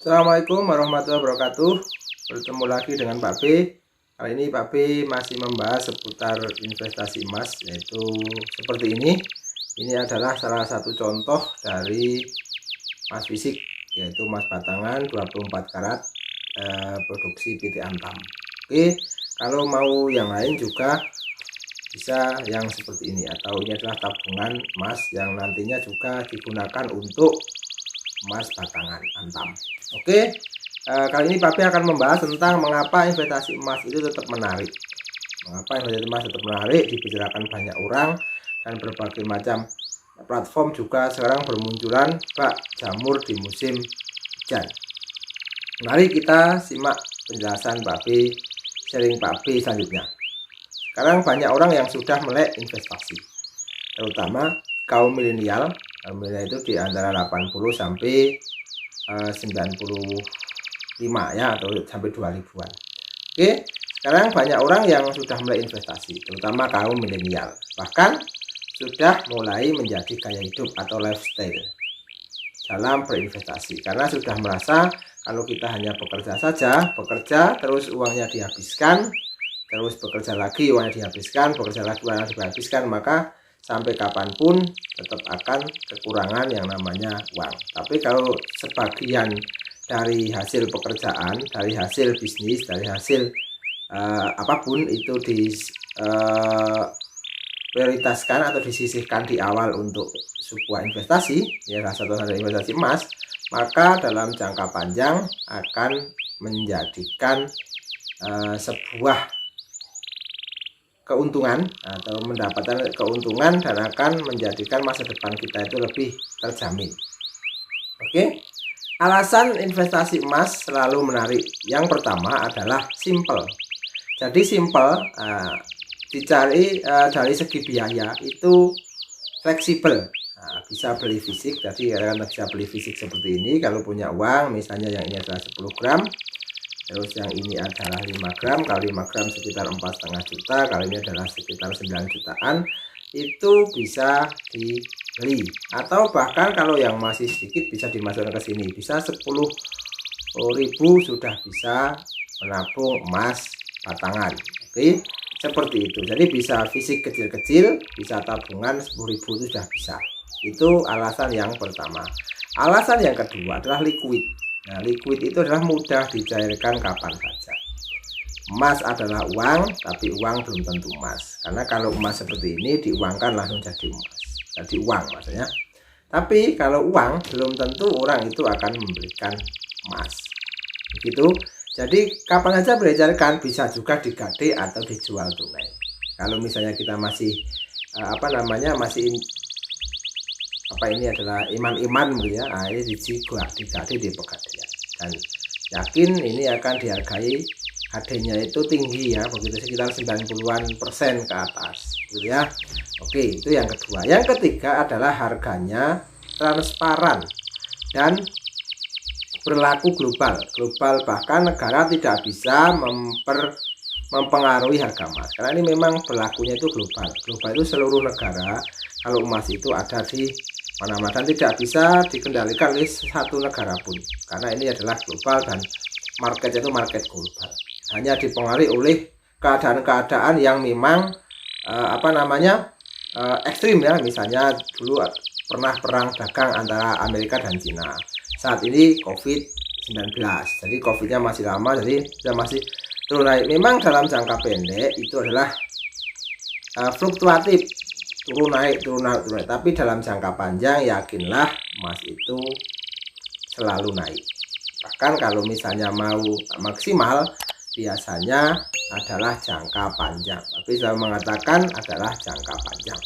Assalamualaikum warahmatullahi wabarakatuh. Bertemu lagi dengan Pak B. Kali ini Pak B masih membahas seputar investasi emas, yaitu seperti ini. Ini adalah salah satu contoh dari emas fisik, yaitu emas batangan 24 karat produksi PT Antam. Oke, kalau mau yang lain juga bisa yang seperti ini, atau ini adalah tabungan emas yang nantinya juga digunakan untuk emas batangan Antam. Oke, kali ini Pak B akan membahas tentang mengapa investasi emas itu tetap menarik. Mengapa investasi emas tetap menarik, dibicarakan banyak orang, dan berbagai macam platform juga sekarang bermunculan bak jamur di musim hujan. Mari kita simak penjelasan Pak B, sharing Pak B selanjutnya. Sekarang banyak orang yang sudah melek investasi, terutama kaum milenial. Itu di antara 80 sampai 95 ya, atau sampai 2000-an. Oke, sekarang banyak orang yang sudah mulai investasi, terutama kaum milenial. Bahkan sudah mulai menjadi gaya hidup atau lifestyle dalam berinvestasi, karena sudah merasa kalau kita hanya bekerja saja, bekerja terus uangnya dihabiskan, terus bekerja lagi uangnya dihabiskan, bekerja lagi uangnya dihabiskan, maka sampai kapanpun tetap akan kekurangan yang namanya uang. Tapi kalau sebagian dari hasil pekerjaan, dari hasil bisnis, dari hasil apapun itu prioritaskan atau disisihkan di awal untuk sebuah investasi, ya salah satu dari investasi emas, maka dalam jangka panjang akan menjadikan sebuah keuntungan atau mendapatkan keuntungan dan akan menjadikan masa depan kita itu lebih terjamin. Oke, alasan investasi emas selalu menarik. Yang pertama adalah simple. Jadi simple, dicari dari segi biaya itu fleksibel. Bisa beli fisik, jadi karena bisa beli fisik seperti ini. Kalau punya uang, misalnya yang ini adalah 10 gram, terus yang ini adalah 5 gram, kali 5 gram sekitar 4,5 juta, kali ini adalah sekitar 9 jutaan, itu bisa dibeli. Atau bahkan kalau yang masih sedikit bisa dimasukkan ke sini, bisa 10.000 sudah bisa menabung emas batangan. Oke, seperti itu. Jadi bisa fisik kecil-kecil, bisa tabungan 10.000 itu sudah bisa. Itu alasan yang pertama. Alasan yang kedua adalah liquid. Nah, liquid itu adalah mudah dicairkan kapan saja. Emas adalah uang, tapi uang belum tentu emas. Karena kalau emas seperti ini diuangkan langsung jadi emas, jadi uang maksudnya. Tapi kalau uang belum tentu orang itu akan memberikan emas. Begitu. Jadi kapan saja boleh dicairkan, bisa juga digade atau dijual tunai. Kalau misalnya kita masih ini adalah iman-iman ya, ini digade di pegadaian, dan yakin ini akan dihargai, HD-nya itu tinggi ya, begitu sekitar 90% ke atas gitu ya. Oke, itu yang kedua. Yang ketiga adalah harganya transparan dan berlaku global, bahkan negara tidak bisa mempengaruhi harga emas, karena ini memang berlakunya itu global itu seluruh negara. Kalau emas itu ada di mana-mana dan tidak bisa dikendalikan oleh satu negara pun, karena ini adalah global dan marketnya itu market global, hanya dipengaruhi oleh keadaan-keadaan yang memang ekstrim ya. Misalnya dulu pernah perang dagang antara Amerika dan Cina, saat ini COVID-19, jadi COVID-nya masih lama, jadi masih turun naik. Memang dalam jangka pendek itu adalah fluktuatif, turun naik, tapi dalam jangka panjang yakinlah emas itu selalu naik. Bahkan kalau misalnya mau maksimal, biasanya adalah jangka panjang. Tapi saya mengatakan adalah jangka panjang.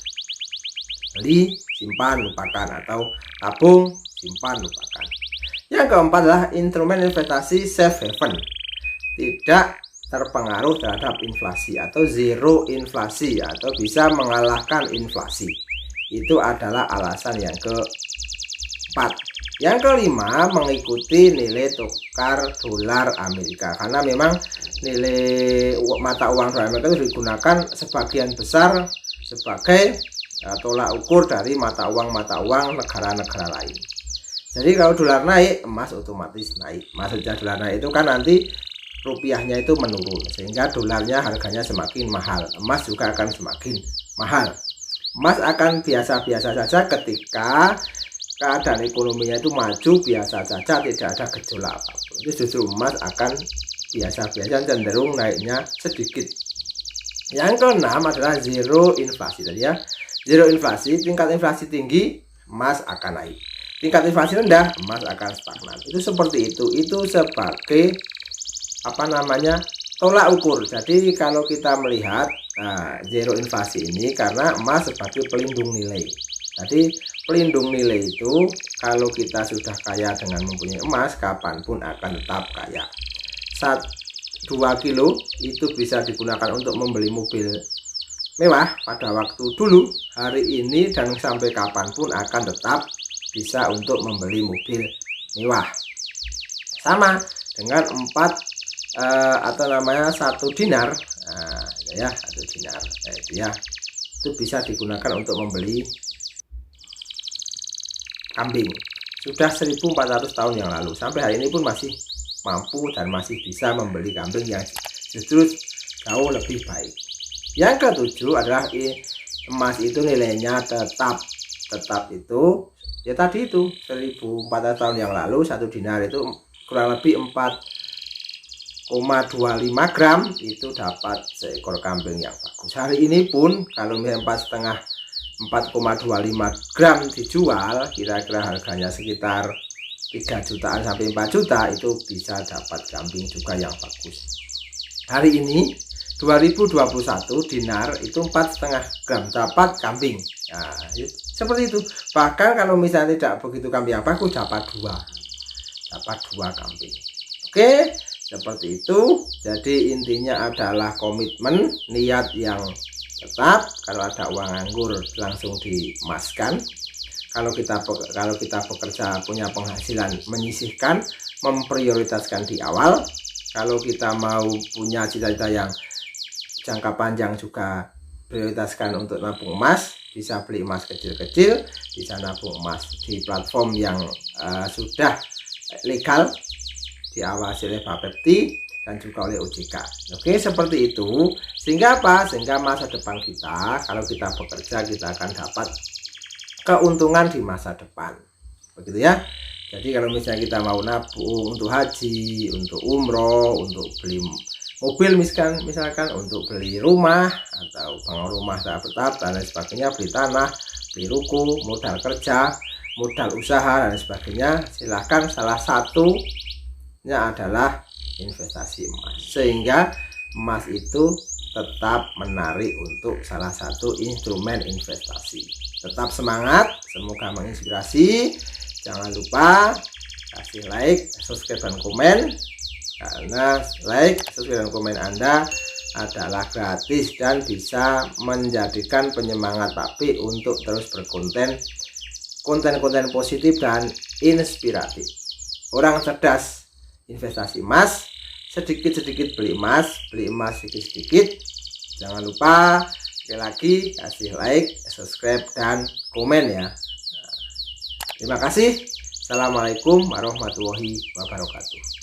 Beli, simpan, lupakan, atau tabung, simpan, lupakan. Yang keempat adalah instrumen investasi safe haven, tidak terpengaruh terhadap inflasi atau zero inflasi, atau bisa mengalahkan inflasi. Itu adalah alasan yang keempat. Yang kelima, mengikuti nilai tukar dolar Amerika, karena memang nilai mata uang dolar Amerika itu digunakan sebagian besar sebagai tolak ukur dari mata uang negara-negara lain. Jadi kalau dolar naik, emas otomatis naik. Maksudnya dolar naik itu kan nanti rupiahnya itu menurun, sehingga dolarnya harganya semakin mahal, emas juga akan semakin mahal. Emas akan biasa-biasa saja ketika keadaan ekonominya itu maju biasa saja, tidak ada gejolak apapun. Itu justru emas akan biasa-biasa, cenderung naiknya sedikit. Yang keenam adalah zero inflasi tadi ya. Zero inflasi, tingkat inflasi tinggi, emas akan naik. Tingkat inflasi rendah, emas akan stagnan. Itu seperti itu. Itu sebagai tolak ukur. Jadi kalau kita melihat zero inflasi ini karena emas sebagai pelindung nilai. Jadi pelindung nilai itu kalau kita sudah kaya dengan mempunyai emas, kapanpun akan tetap kaya. 2 kilo itu bisa digunakan untuk membeli mobil mewah pada waktu dulu, hari ini, dan sampai kapanpun akan tetap bisa untuk membeli mobil mewah. Sama dengan 1 dinar, ya 1 dinar itu bisa digunakan untuk membeli kambing. Sudah 1400 tahun yang lalu, sampai hari ini pun masih mampu dan masih bisa membeli kambing yang justru jauh lebih baik. Yang ketujuh adalah emas itu nilainya tetap itu ya tadi itu 1400 tahun yang lalu 1 dinar itu kurang lebih 4,25 gram itu dapat seekor kambing yang bagus. Hari ini pun kalau misalnya 4,25 gram dijual, kira-kira harganya sekitar 3 jutaan sampai 4 juta, itu bisa dapat kambing juga yang bagus. Hari ini 2021 dinar itu 4,5 gram dapat kambing. Nah, seperti itu. Bahkan kalau misalnya tidak begitu kambing yang bagus, dapat dua kambing. Oke, seperti itu. Jadi intinya adalah komitmen, niat yang tetap. Kalau ada uang nganggur langsung diemaskan. Kalau kita bekerja punya penghasilan, menyisihkan, memprioritaskan di awal. Kalau kita mau punya cita-cita yang jangka panjang juga prioritaskan untuk nabung emas. Bisa beli emas kecil-kecil, bisa nabung emas di platform yang sudah legal, diawasi oleh Bapepti dan juga oleh OJK. Oke, seperti itu. Sehingga apa? Sehingga masa depan kita, kalau kita bekerja, kita akan dapat keuntungan di masa depan, begitu ya. Jadi kalau misalnya kita mau nabung untuk haji, untuk umroh, untuk beli mobil misalkan untuk beli rumah atau bangun rumah tetap dan lain sebagainya, beli tanah, beli ruko, modal kerja, modal usaha dan sebagainya, silahkan. Salah satunya adalah investasi emas, sehingga emas itu tetap menarik untuk salah satu instrumen investasi. Tetap semangat, semoga menginspirasi. Jangan lupa kasih like, subscribe, dan komen, karena like, subscribe, dan komen Anda adalah gratis dan bisa menjadikan penyemangat Pak P untuk terus berkonten konten positif dan inspiratif. Orang cerdas investasi emas, sedikit-sedikit beli emas sedikit-sedikit. Jangan lupa sekali lagi kasih like, subscribe, dan komen ya. Terima kasih. Assalamualaikum warahmatullahi wabarakatuh.